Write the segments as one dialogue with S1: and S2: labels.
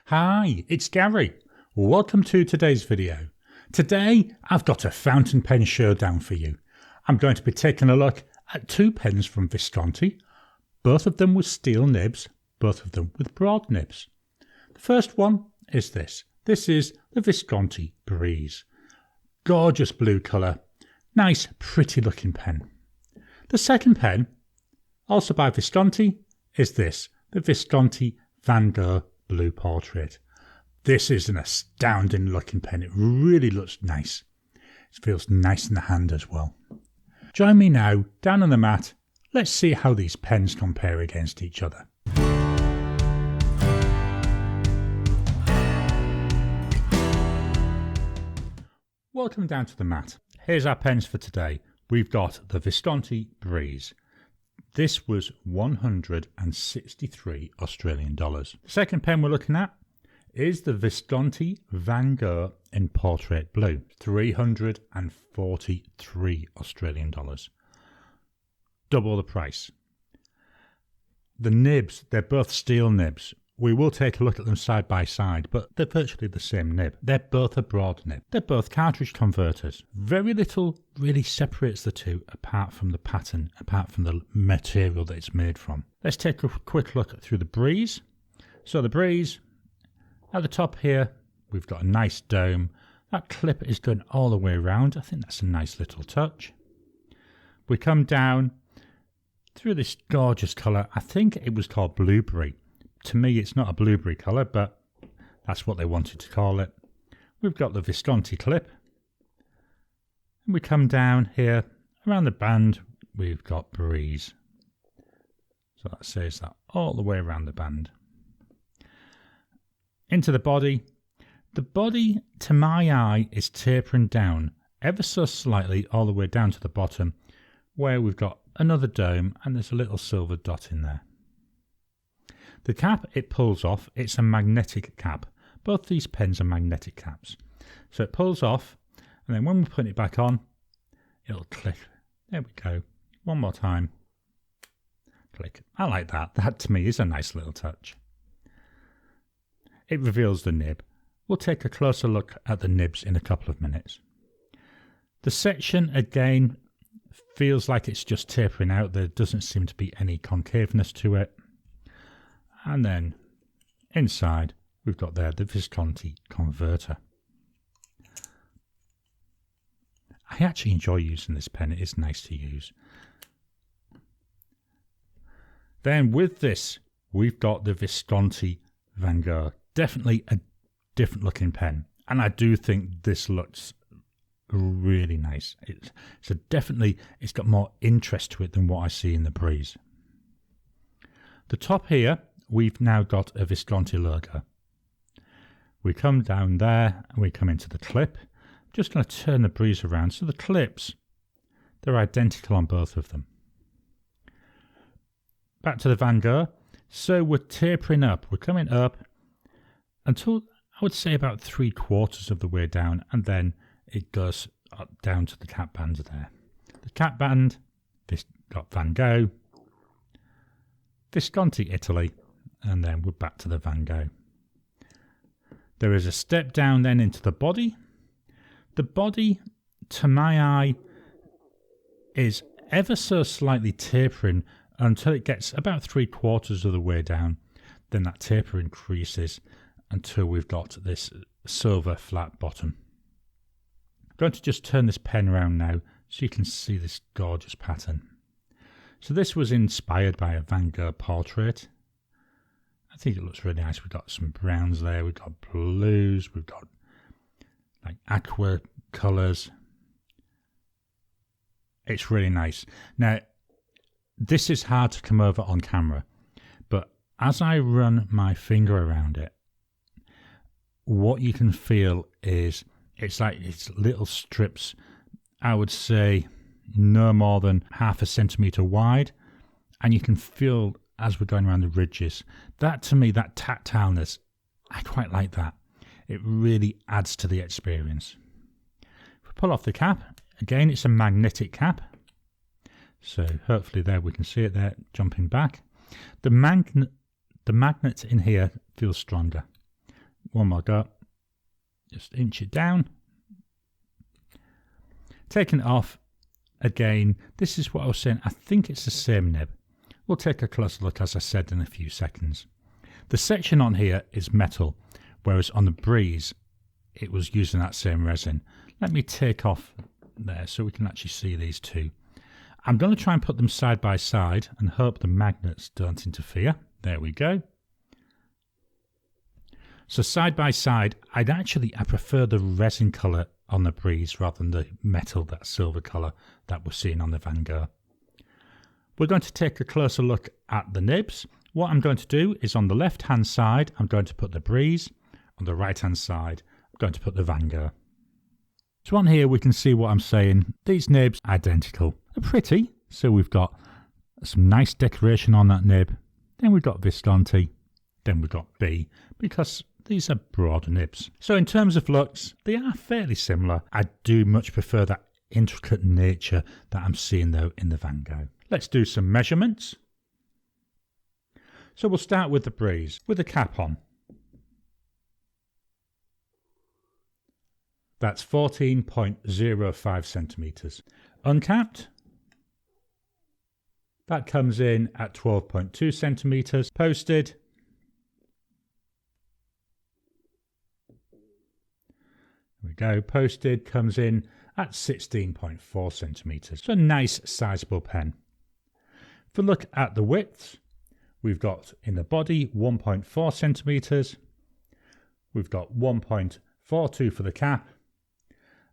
S1: Hi, it's Gary. Welcome to today's video. Today I've got a fountain pen showdown for you. I'm going to be taking a look at two pens from Visconti, both of them with steel nibs, both of them with broad nibs. The first one is this. This is the Visconti Breeze. Gorgeous blue colour, nice pretty looking pen. The second pen, also by Visconti, is this, the Visconti Van Gogh Blue Portrait. This is an astounding looking pen. It really looks nice. It feels nice in the hand as well. Join me now down on the mat. Let's see how these pens compare against each other. Welcome down to the mat. Here's our pens for today. We've got the Visconti Breeze. This was 163 Australian dollars. The second pen we're looking at is the Visconti Van Gogh in Portrait Blue, 343 Australian dollars. Double the price. The nibs, they're both steel nibs. We will take a look at them side by side, but they're virtually the same nib. They're both a broad nib. They're both cartridge converters. Very little really separates the two apart from the pattern, apart from the material that it's made from. Let's take a quick look through the Breeze. So the Breeze, at the top here, we've got a nice dome. That clip is going all the way around. I think that's a nice little touch. We come down through this gorgeous colour. I think it was called blueberry. To me, it's not a blueberry colour, but that's what they wanted to call it. We've got the Visconti clip. And we come down here, around the band, we've got Breeze. So that says that all the way around the band. Into the body. The body, to my eye, is tapering down ever so slightly all the way down to the bottom, where we've got another dome and there's a little silver dot in there. The cap, it pulls off. It's a magnetic cap. Both these pens are magnetic caps. So it pulls off, and then when we put it back on, it'll click. There we go. One more time. Click. I like that. That to me is a nice little touch. It reveals the nib. We'll take a closer look at the nibs in a couple of minutes. The section, again, feels like it's just tapering out. There doesn't seem to be any concaveness to it. And then inside, we've got there the Visconti converter. I actually enjoy using this pen. It is nice to use. Then with this, we've got the Visconti Van Gogh. Definitely a different looking pen. And I do think this looks really nice. It's got more interest to it than what I see in the Breeze. The top here, we've now got a Visconti logo. We come down there and we come into the clip. I'm just going to turn the Breeze around. So the clips, they're identical on both of them. Back to the Van Gogh. So we're tapering up. We're coming up until I would say about 3/4 of the way down, and then it goes up down to the cap band there. The cap band, this got Van Gogh, Visconti Italy, and then we're back to the Van Gogh. There is a step down then into the body. The body, to my eye, is ever so slightly tapering until it gets about 3/4 of the way down. Then that taper increases until we've got this silver flat bottom. I'm going to just turn this pen around now so you can see this gorgeous pattern. So this was inspired by a Van Gogh portrait. I think it looks really nice. We've got some browns there, we've got blues, we've got like aqua colours. It's really nice. Now, this is hard to come over on camera, but as I run my finger around it, what you can feel is it's like it's little strips, I would say no more than 1/2 centimetre wide, and you can feel as we're going around the ridges. That to me, that tactileness, I quite like that. It really adds to the experience. If we pull off the cap, again it's a magnetic cap, so hopefully there we can see it there jumping back. The magnet in here feels stronger. One more go. Just inch it down. Taking it off. Again, this is what I was saying. I think it's the same nib. We'll take a closer look, as I said, in a few seconds. The section on here is metal, whereas on the Breeze, it was using that same resin. Let me take off there so we can actually see these two. I'm going to try and put them side by side and hope the magnets don't interfere. There we go. So side by side, I prefer the resin colour on the Breeze rather than the metal, that silver colour that we're seeing on the Van Gogh. We're going to take a closer look at the nibs. What I'm going to do is on the left hand side, I'm going to put the Breeze. On the right hand side, I'm going to put the Van Gogh. So on here we can see what I'm saying. These nibs are identical. They're pretty. So we've got some nice decoration on that nib. Then we've got Visconti. Then we've got B, because these are broad nibs. So in terms of looks, they are fairly similar. I do much prefer that intricate nature that I'm seeing though in the Van Gogh. Let's do some measurements. So we'll start with the Breeze, with the cap on. That's 14.05 centimetres. Uncapped, that comes in at 12.2 centimetres. Posted, there we go, posted comes in at 16.4 centimetres. So a nice sizable pen. If we look at the width, we've got in the body 1.4 centimetres. We've got 1.42 for the cap.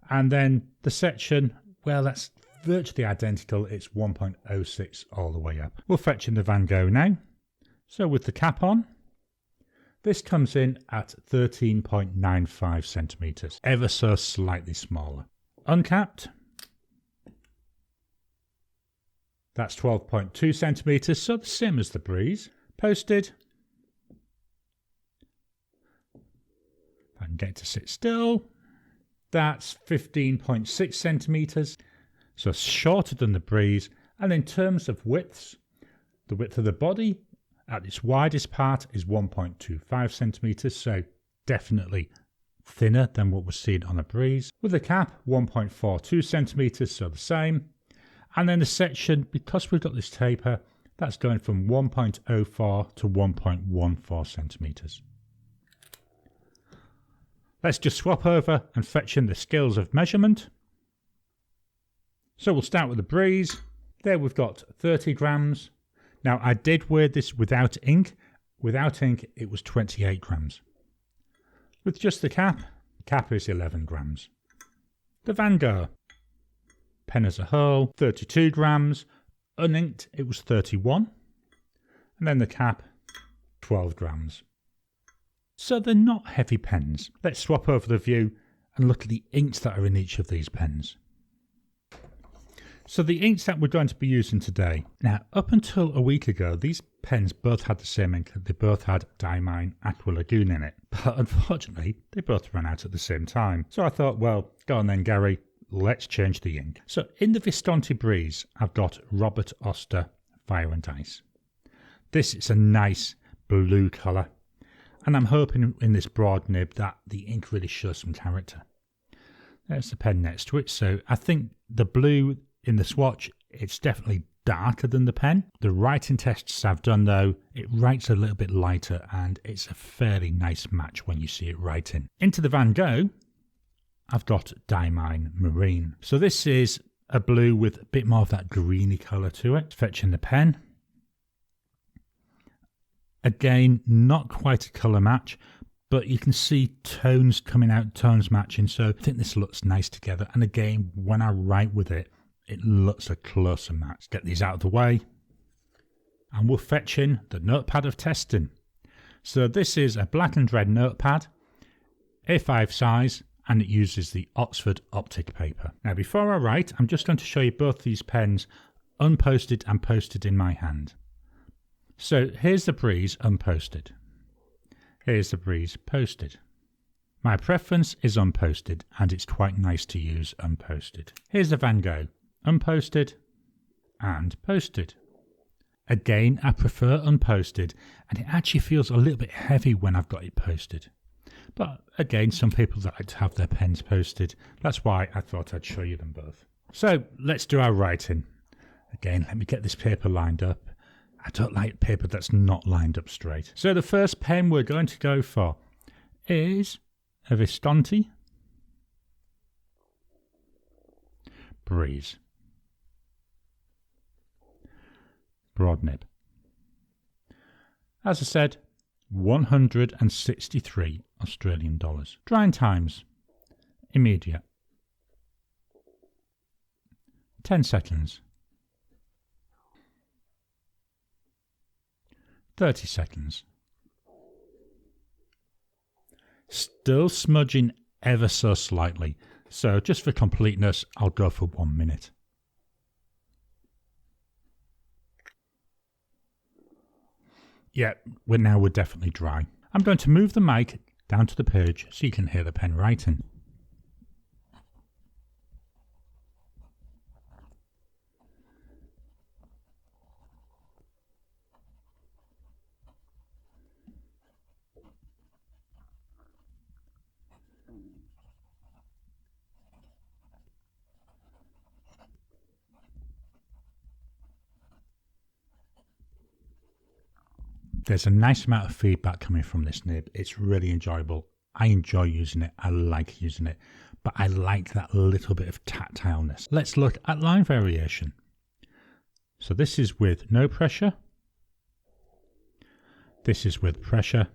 S1: And then the section, well, that's virtually identical. It's 1.06 all the way up. We'll fetch in the Van Gogh now. So with the cap on, this comes in at 13.95 centimetres, ever so slightly smaller. Uncapped, that's 12.2 centimetres, so the same as the Breeze. Posted, if I can get it to sit still, that's 15.6 centimetres, so shorter than the Breeze. And in terms of widths, the width of the body at its widest part is 1.25 centimetres, so definitely thinner than what we're seeing on a Breeze. With the cap, 1.42 centimetres, so the same. And then the section, because we've got this taper, that's going from 1.04 to 1.14 centimetres. Let's just swap over and fetch in the scales of measurement. So we'll start with the Breeze. There we've got 30 grams. Now I did weigh this without ink. Without ink it was 28 grams. With just the cap is 11 grams. The Van Gogh, pen as a whole, 32 grams. Uninked it was 31. And then the cap, 12 grams. So they're not heavy pens. Let's swap over the view and look at the inks that are in each of these pens. So the inks that we're going to be using today. Now, up until a week ago, these pens both had the same ink. They both had Diamine Aqua Lagoon in it. But unfortunately, they both ran out at the same time. So I thought, well, go on then, Gary, let's change the ink. So in the Visconti Breeze, I've got Robert Oster Fire and Ice. This is a nice blue colour. And I'm hoping in this broad nib that the ink really shows some character. There's the pen next to it. So I think the blue in the swatch, it's definitely darker than the pen. The writing tests I've done though, it writes a little bit lighter and it's a fairly nice match when you see it writing. Into the Van Gogh, I've got Diamine Marine. So this is a blue with a bit more of that greeny colour to it. Fetching the pen. Again, not quite a colour match, but you can see tones coming out, tones matching. So I think this looks nice together. And again, when I write with it, it looks a closer match. Get these out of the way. And we'll fetch in the notepad of testing. So this is a black and red notepad, A5 size, and it uses the Oxford optic paper. Now before I write, I'm just going to show you both these pens unposted and posted in my hand. So here's the Breeze unposted. Here's the Breeze posted. My preference is unposted and it's quite nice to use unposted. Here's the Van Gogh, unposted and posted. Again, I prefer unposted and it actually feels a little bit heavy when I've got it posted. But again, some people like to have their pens posted. That's why I thought I'd show you them both. So let's do our writing. Again, let me get this paper lined up. I don't like paper that's not lined up straight. So the first pen we're going to go for is a Visconti Breeze. Broad nib. As I said, 163 Australian dollars. Drying times, immediate. 10 seconds. 30 seconds. Still smudging ever so slightly, so just for completeness, I'll go for 1 minute. Yeah, we're definitely dry. I'm going to move the mic down to the page so you can hear the pen writing. There's a nice amount of feedback coming from this nib. It's really enjoyable. I enjoy using it. I like using it. But I like that little bit of tactileness. Let's look at line variation. So this is with no pressure. This is with pressure.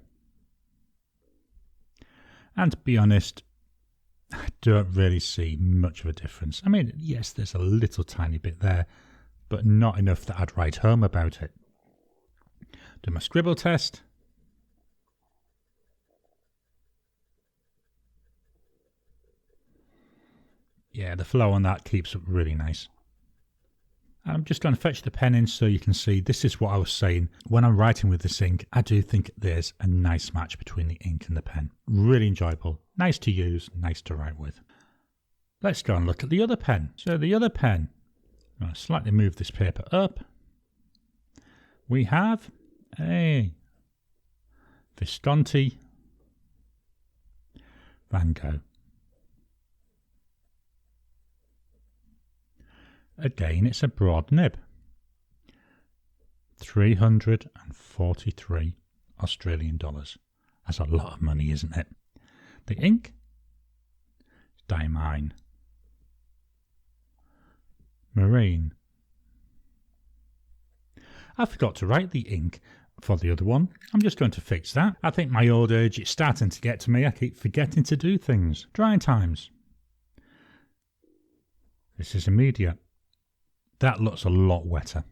S1: And to be honest, I don't really see much of a difference. I mean, yes, there's a little tiny bit there, but not enough that I'd write home about it. Do my scribble test. Yeah, the flow on that keeps up really nice. I'm just going to fetch the pen in so you can see this is what I was saying. When I'm writing with this ink, I do think there's a nice match between the ink and the pen. Really enjoyable, nice to use, nice to write with. Let's go and look at the other pen. So the other pen, I'm going to slightly move this paper up. We have a Visconti Van Gogh. Again, it's a broad nib. 343 Australian dollars. That's a lot of money, isn't it? The ink, Diamine. Marine. I forgot to write the ink for the other one. I'm just going to fix that. I think my old age is starting to get to me. I keep forgetting to do things. Drying times. This is immediate. That looks a lot wetter.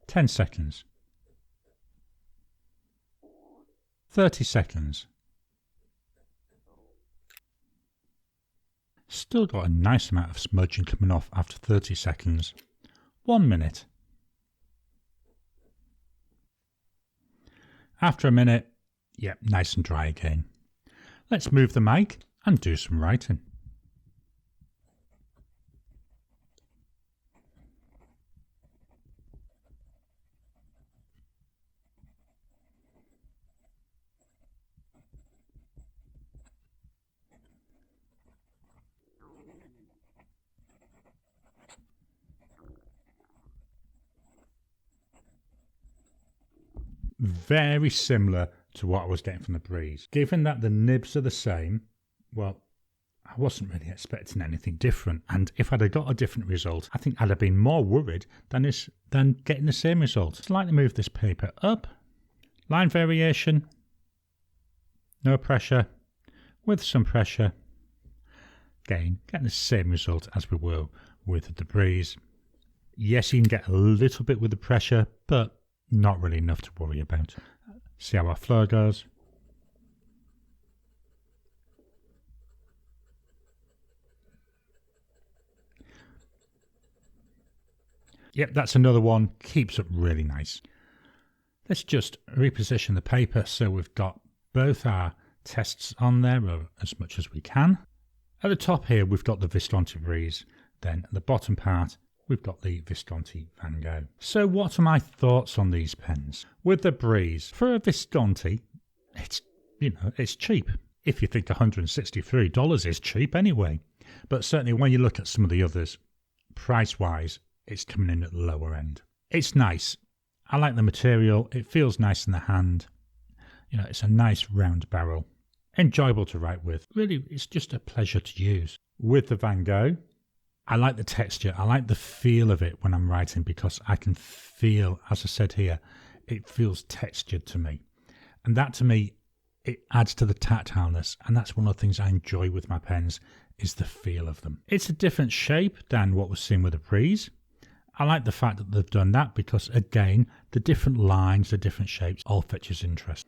S1: 10 seconds. 30 seconds. Still got a nice amount of smudging coming off after 30 seconds. 1 minute. After a minute, yep, nice and dry again. Let's move the mic and do some writing. Very similar to what I was getting from the Breeze. Given that the nibs are the same, well, I wasn't really expecting anything different. And if I'd have got a different result, I think I'd have been more worried than getting the same result. Slightly move this paper up. Line variation. No pressure. With some pressure. Again, getting the same result as we were with the Breeze. Yes, you can get a little bit with the pressure, but not really enough to worry about. See how our flow goes. Yep, that's another one. Keeps up really nice. Let's just reposition the paper so we've got both our tests on there as much as we can. At the top here, we've got the Visconti Breeze. Then at the bottom part, we've got the Visconti Van Gogh. So what are my thoughts on these pens? With the Breeze, for a Visconti, it's cheap. if you think $163 is cheap anyway. But certainly when you look at some of the others, price-wise, it's coming in at the lower end. It's nice. I like the material. It feels nice in the hand. You know, it's a nice round barrel. Enjoyable to write with. Really, it's just a pleasure to use. With the Van Gogh, I like the texture. I like the feel of it when I'm writing because I can feel, as I said here, it feels textured to me. And that to me, it adds to the tactileness. And that's one of the things I enjoy with my pens is the feel of them. It's a different shape than what was seen with the Prise. I like the fact that they've done that because, again, the different lines, the different shapes, all fetches interest.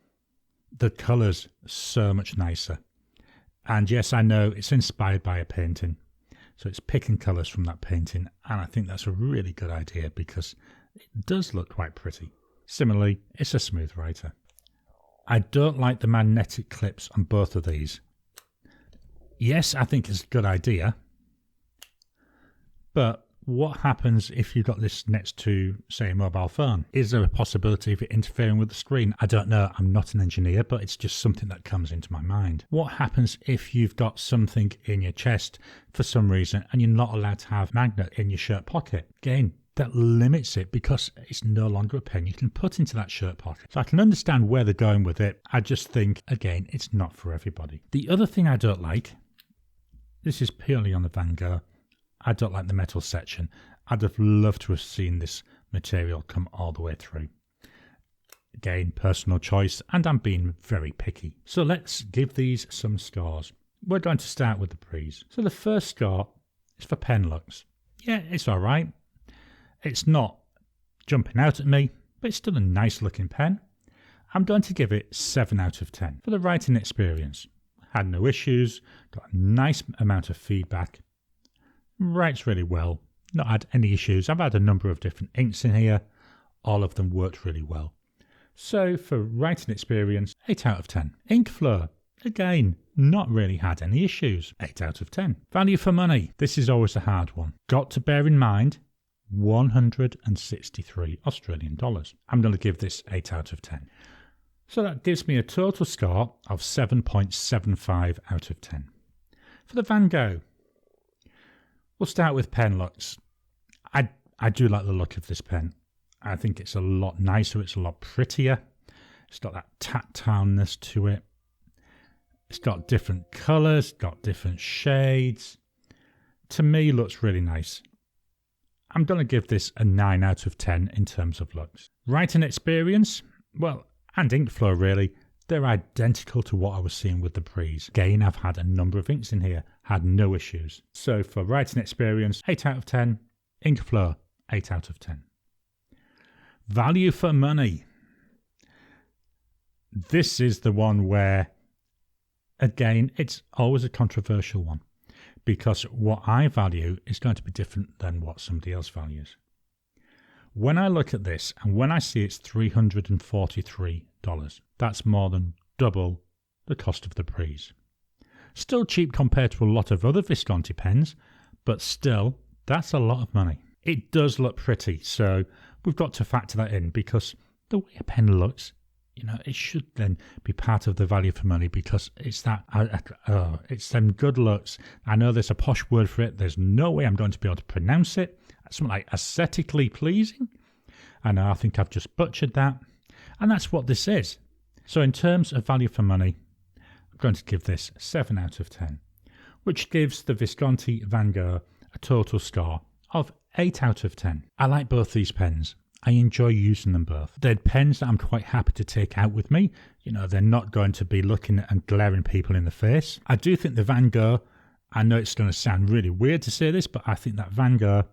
S1: The colours so much nicer. And yes, I know it's inspired by a painting. So it's picking colours from that painting. And I think that's a really good idea because it does look quite pretty. Similarly, it's a smooth writer. I don't like the magnetic clips on both of these. Yes, I think it's a good idea. But what happens if you've got this next to, say, a mobile phone? Is there a possibility of it interfering with the screen? I don't know. I'm not an engineer, but it's just something that comes into my mind. What happens if you've got something in your chest for some reason and you're not allowed to have a magnet in your shirt pocket? Again, that limits it because it's no longer a pen you can put into that shirt pocket. So I can understand where they're going with it. I just think, again, it's not for everybody. The other thing I don't like, this is purely on the Van Gogh, I don't like the metal section. I'd have loved to have seen this material come all the way through. Again, personal choice, and I'm being very picky. So let's give these some scores. We're going to start with the Prise. So the first score is for pen looks. Yeah, it's all right. It's not jumping out at me, but it's still a nice looking pen. I'm going to give it 7 out of 10. For the writing experience, had no issues, got a nice amount of feedback, writes really well, not had any issues. I've had a number of different inks in here, all of them worked really well. So for writing experience, 8 out of 10. Ink flow, again, not really had any issues, 8 out of 10. Value for money, this is always a hard one. Got to bear in mind, 163 Australian dollars. I'm going to give this 8 out of 10. So that gives me a total score of 7.75 out of 10. For the Van Gogh, we'll start with pen looks. I do like the look of this pen. I think it's a lot nicer, it's a lot prettier. It's got that tactileness to it. It's got different colours, got different shades. To me, looks really nice. I'm going to give this a 9 out of 10 in terms of looks. Writing experience, well, and ink flow really, they're identical to what I was seeing with the Prise. Again, I've had a number of inks in here, had no issues. So for writing experience, 8 out of 10. Ink flow, 8 out of 10. Value for money. This is the one where, again, it's always a controversial one. Because what I value is going to be different than what somebody else values. When I look at this and when I see it's $343, that's more than double the cost of the Prise. Still cheap compared to a lot of other Visconti pens, but still, that's a lot of money. It does look pretty, so we've got to factor that in because the way a pen looks, you know, it should then be part of the value for money because it's that, it's them good looks. I know there's a posh word for it. There's no way I'm going to be able to pronounce it. Something like aesthetically pleasing. And I think I've just butchered that. And that's what this is. So in terms of value for money, I'm going to give this 7 out of 10, which gives the Visconti Van Gogh a total score of 8 out of 10. I like both these pens. I enjoy using them both. They're pens that I'm quite happy to take out with me. You know, they're not going to be looking and glaring people in the face. I do think the Van Gogh, I know it's going to sound really weird to say this, but I think that Van Gogh,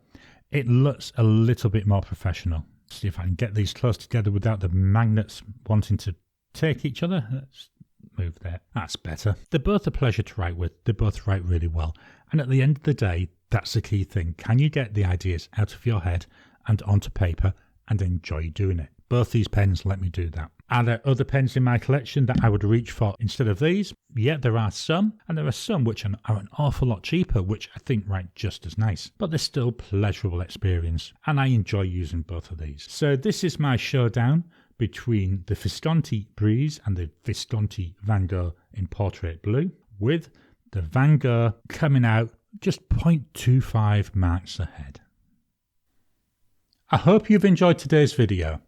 S1: it looks a little bit more professional. See if I can get these close together without the magnets wanting to take each other. Let's move there. That's better. They're both a pleasure to write with. They both write really well. And at the end of the day, that's the key thing. Can you get the ideas out of your head and onto paper and enjoy doing it? Both these pens let me do that. Are there other pens in my collection that I would reach for instead of these? Yeah, there are some, and there are some which are an awful lot cheaper, which I think write just as nice. But they're still pleasurable experience, and I enjoy using both of these. So this is my showdown between the Visconti Breeze and the Visconti Van Gogh in Portrait Blue, with the Van Gogh coming out just 0.25 marks ahead. I hope you've enjoyed today's video.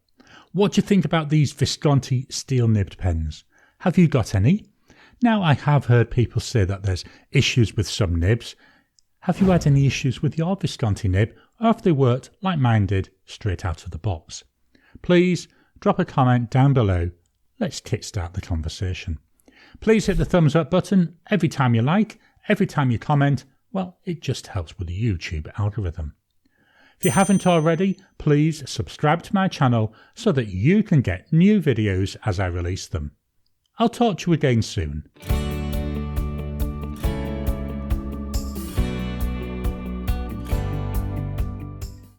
S1: What do you think about these Visconti steel nibbed pens? Have you got any? Now, I have heard people say that there's issues with some nibs. Have you had any issues with your Visconti nib, or have they worked like mine did straight out of the box? Please drop a comment down below. Let's kickstart the conversation. Please hit the thumbs up button every time you like, every time you comment. Well, it just helps with the YouTube algorithm. If you haven't already, please subscribe to my channel so that you can get new videos as I release them. I'll talk to you again soon.